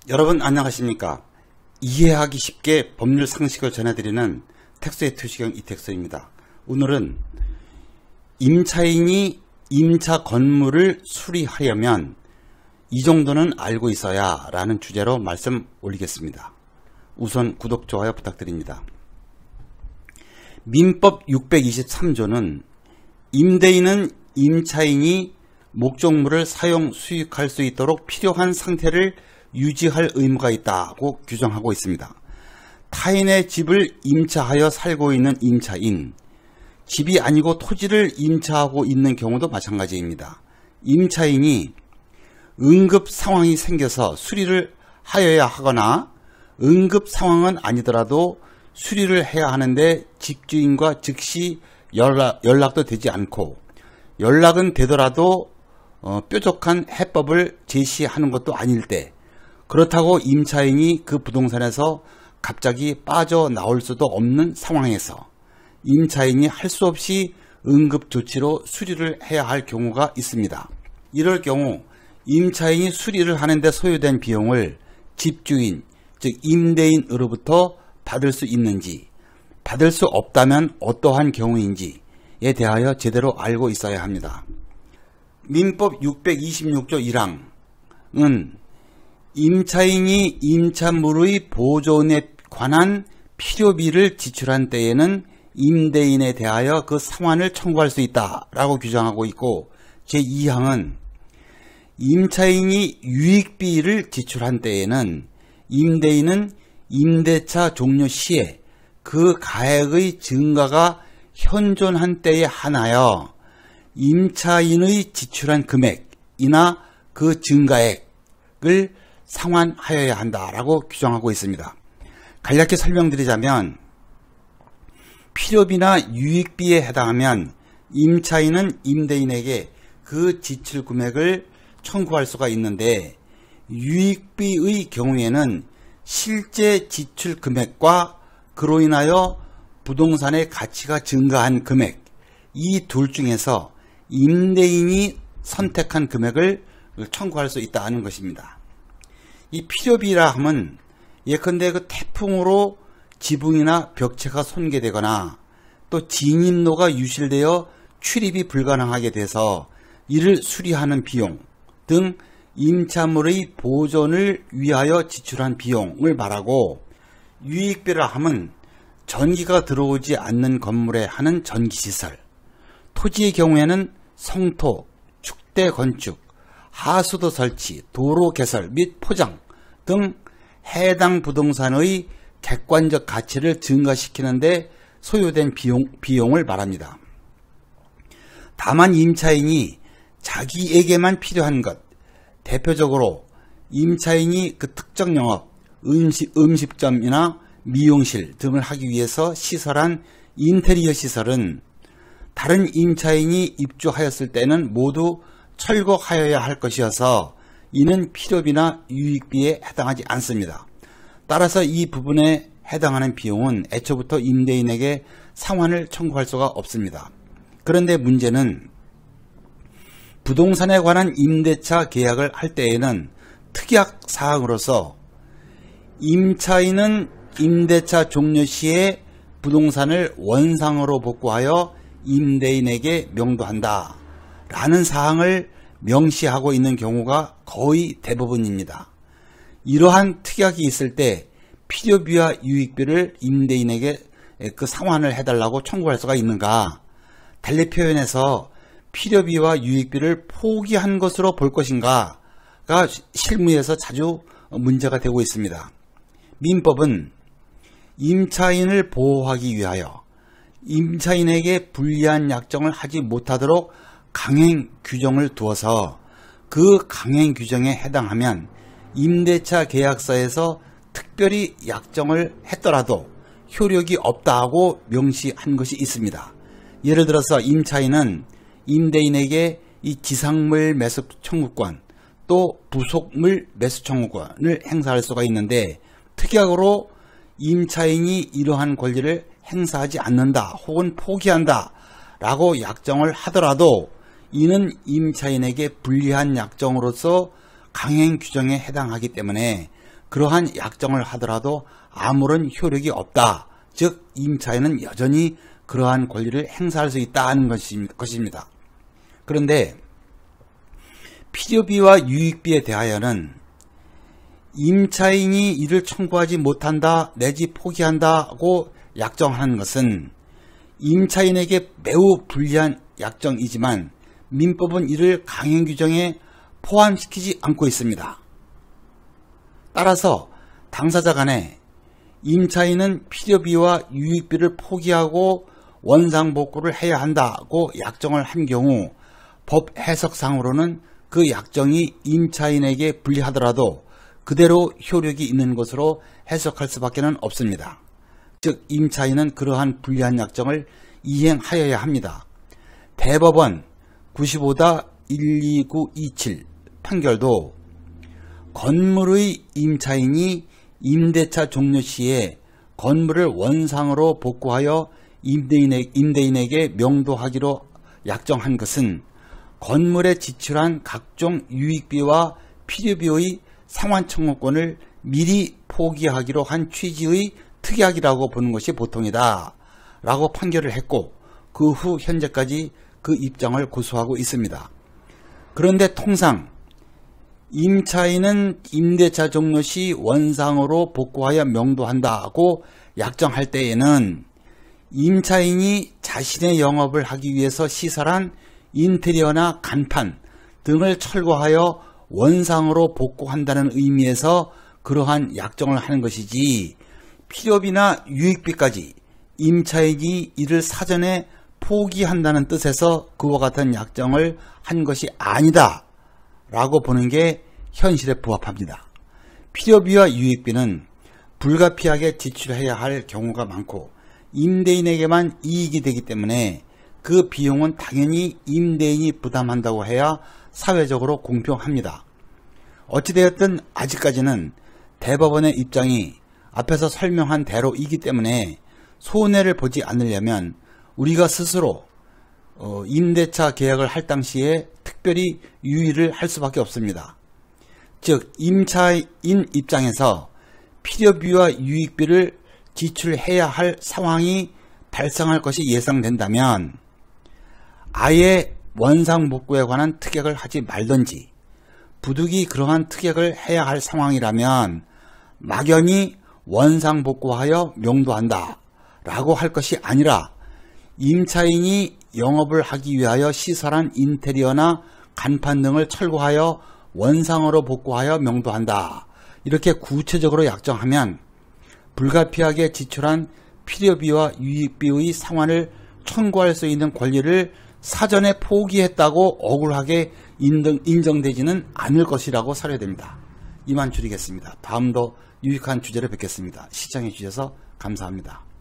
여러분 안녕하십니까? 이해하기 쉽게 법률 상식을 전해드리는 텍스의 투시경 이택서입니다. 오늘은 임차인이 임차 건물을 수리하려면 이 정도는 알고 있어야 라는 주제로 말씀 올리겠습니다. 우선 구독, 좋아요 부탁드립니다. 민법 623조는 임대인은 임차인이 목적물을 사용 수익할 수 있도록 필요한 상태를 유지할 의무가 있다고 규정하고 있습니다. 타인의 집을 임차하여 살고 있는 임차인, 집이 아니고 토지를 임차하고 있는 경우도 마찬가지입니다. 임차인이 응급 상황이 생겨서 수리를 하여야 하거나 응급 상황은 아니더라도 수리를 해야 하는데 집주인과 즉시 연락도 되지 않고 연락은 되더라도 뾰족한 해법을 제시하는 것도 아닐 때, 그렇다고 임차인이 그 부동산에서 갑자기 빠져나올 수도 없는 상황에서 임차인이 할 수 없이 응급조치로 수리를 해야 할 경우가 있습니다. 이럴 경우 임차인이 수리를 하는데 소요된 비용을 집주인, 즉 임대인으로부터 받을 수 있는지, 받을 수 없다면 어떠한 경우인지에 대하여 제대로 알고 있어야 합니다. 민법 626조 1항은 임차인이 임차물의 보존에 관한 필요비를 지출한 때에는 임대인에 대하여 그 상환을 청구할 수 있다라고 규정하고 있고, 제2항은 임차인이 유익비를 지출한 때에는 임대인은 임대차 종료 시에 그 가액의 증가가 현존한 때에 한하여 임차인의 지출한 금액이나 그 증가액을 상환하여야 한다라고 규정하고 있습니다. 간략히 설명드리자면, 필요비나 유익비에 해당하면 임차인은 임대인에게 그 지출 금액을 청구할 수가 있는데, 유익비의 경우에는 실제 지출 금액과 그로 인하여 부동산의 가치가 증가한 금액, 이 둘 중에서 임대인이 선택한 금액을 청구할 수 있다는 것입니다. 이 필요비라 함은 예컨대 그 태풍으로 지붕이나 벽체가 손괴되거나 또 진입로가 유실되어 출입이 불가능하게 돼서 이를 수리하는 비용 등 임차물의 보존을 위하여 지출한 비용을 말하고, 유익비라 함은 전기가 들어오지 않는 건물에 하는 전기시설, 토지의 경우에는 성토, 축대 건축, 하수도 설치, 도로 개설 및 포장 등 해당 부동산의 객관적 가치를 증가시키는 데 소요된 비용을 말합니다. 다만 임차인이 자기에게만 필요한 것, 대표적으로 임차인이 그 특정 영업, 음식점이나 미용실 등을 하기 위해서 시설한 인테리어 시설은 다른 임차인이 입주하였을 때는 모두 철거하여야 할 것이어서 이는 필요비나 유익비에 해당하지 않습니다. 따라서 이 부분에 해당하는 비용은 애초부터 임대인에게 상환을 청구할 수가 없습니다. 그런데 문제는 부동산에 관한 임대차 계약을 할 때에는 특약 사항으로서 임차인은 임대차 종료 시에 부동산을 원상으로 복구하여 임대인에게 명도한다 라는 사항을 명시하고 있는 경우가 거의 대부분입니다. 이러한 특약이 있을 때 필요비와 유익비를 임대인에게 그 상환을 해달라고 청구할 수가 있는가? 달리 표현해서 필요비와 유익비를 포기한 것으로 볼 것인가가 실무에서 자주 문제가 되고 있습니다. 민법은 임차인을 보호하기 위하여 임차인에게 불리한 약정을 하지 못하도록 강행 규정을 두어서 그 강행 규정에 해당하면 임대차 계약서에서 특별히 약정을 했더라도 효력이 없다고 명시한 것이 있습니다. 예를 들어서 임차인은 임대인에게 이 지상물 매수 청구권 또 부속물 매수 청구권을 행사할 수가 있는데, 특약으로 임차인이 이러한 권리를 행사하지 않는다 혹은 포기한다 라고 약정을 하더라도 이는 임차인에게 불리한 약정으로서 강행 규정에 해당하기 때문에 그러한 약정을 하더라도 아무런 효력이 없다. 즉 임차인은 여전히 그러한 권리를 행사할 수 있다는 것입니다. 그런데 필요비와 유익비에 대하여는 임차인이 이를 청구하지 못한다 내지 포기한다고 약정하는 것은 임차인에게 매우 불리한 약정이지만 민법은 이를 강행 규정에 포함시키지 않고 있습니다. 따라서 당사자 간에 임차인은 필요비와 유익비를 포기하고 원상복구를 해야 한다고 약정을 한 경우 법 해석상으로는 그 약정이 임차인에게 불리하더라도 그대로 효력이 있는 것으로 해석할 수밖에 없습니다. 즉 임차인은 그러한 불리한 약정을 이행하여야 합니다. 대법원 95-12927 판결도 건물의 임차인이 임대차 종료 시에 건물을 원상으로 복구하여 임대인에게 명도하기로 약정한 것은 건물에 지출한 각종 유익비와 필요비의 상환 청구권을 미리 포기하기로 한 취지의 특약이라고 보는 것이 보통이다 라고 판결을 했고 그 후 현재까지 그 입장을 고수하고 있습니다. 그런데 통상 임차인은 임대차 종료 시 원상으로 복구하여 명도한다고 약정할 때에는 임차인이 자신의 영업을 하기 위해서 시설한 인테리어나 간판 등을 철거하여 원상으로 복구한다는 의미에서 그러한 약정을 하는 것이지 필요비나 유익비까지 임차인이 이를 사전에 포기한다는 뜻에서 그와 같은 약정을 한 것이 아니다 라고 보는 게 현실에 부합합니다. 필요비와 유익비는 불가피하게 지출해야 할 경우가 많고 임대인에게만 이익이 되기 때문에 그 비용은 당연히 임대인이 부담한다고 해야 사회적으로 공평합니다. 어찌되었든 아직까지는 대법원의 입장이 앞에서 설명한 대로이기 때문에 손해를 보지 않으려면 우리가 스스로 임대차 계약을 할 당시에 특별히 유의를 할 수밖에 없습니다. 즉 임차인 입장에서 필요비와 유익비를 지출해야 할 상황이 발생할 것이 예상된다면 아예 원상복구에 관한 특약을 하지 말든지 부득이 그러한 특약을 해야 할 상황이라면 막연히 원상복구하여 명도한다 라고 할 것이 아니라 임차인이 영업을 하기 위하여 시설한 인테리어나 간판 등을 철거하여 원상으로 복구하여 명도한다 이렇게 구체적으로 약정하면 불가피하게 지출한 필요비와 유익비의 상환을 청구할 수 있는 권리를 사전에 포기했다고 억울하게 인정되지는 않을 것이라고 사료됩니다. 이만 줄이겠습니다. 다음도 유익한 주제로 뵙겠습니다. 시청해 주셔서 감사합니다.